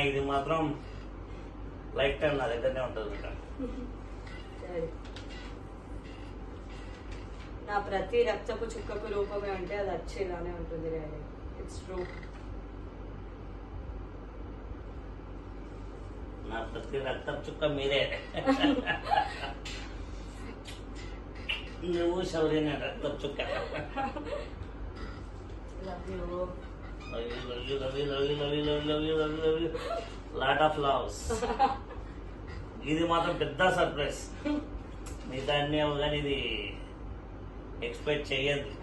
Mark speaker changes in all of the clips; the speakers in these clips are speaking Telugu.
Speaker 1: ఇది మాత్రం లైఫ్ టైం నా దగ్గరనే ఉంటుంది బిడ్డ.
Speaker 2: నా ప్రతి రక్తపు చుక్కకు రూపమే అంటే అది వచ్చేలానే ఉంటుంది డాడీ. It's true.
Speaker 1: నా ప్రతి రక్తపు చుక్క మీరే. నువ్వు శౌర్య రక్తపు చుక్క. Lot of loves. ఇది మాత్రం పెద్ద సర్ప్రైజ్. మిగతా అన్ని కానీ ఇది ఎక్స్పెక్ట్ చెయ్యద్దు.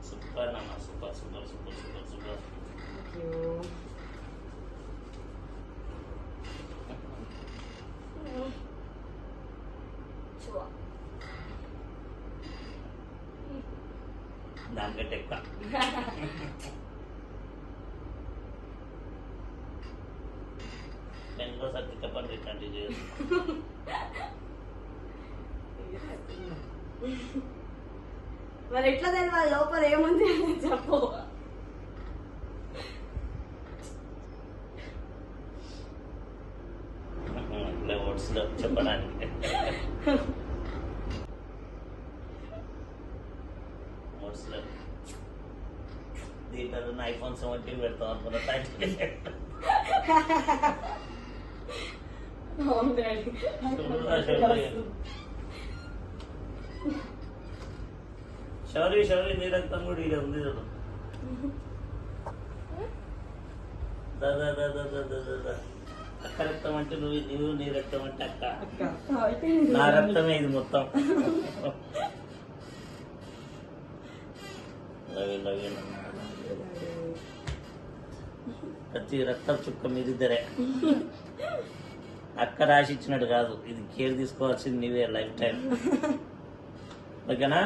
Speaker 1: సూపర్ నాన్న, super super super super super. దానికంటే ఎక్కువ. ఇంకోసారి తిక్కపని ఇట్లాంటివి చేయదు.
Speaker 2: మరి ఎట్లా తెలియాలి లోపల ఏముంది అని చెప్పు.
Speaker 1: చెప్పడానికి దీంట్లో ఐఫోన్ 17 పెడతాం అనుకున్నా. శౌర్య శౌర్య నీ రక్తం కూడా ఇలా ఉంది చూడు. దాదా దాదా దాదా దాదా. అక్క రక్తం అంటే నువ్వు నీ రక్తం అంటే అక్క. నా రక్తమే ఇది మొత్తం. ప్రతి రక్తం చుక్క మీదిద్దరే. అక్క రాసి ఇచ్చినట్టు కాదు, ఇది కేర్ తీసుకోవాల్సింది నీవే లైఫ్ టైం. ఓకేనా?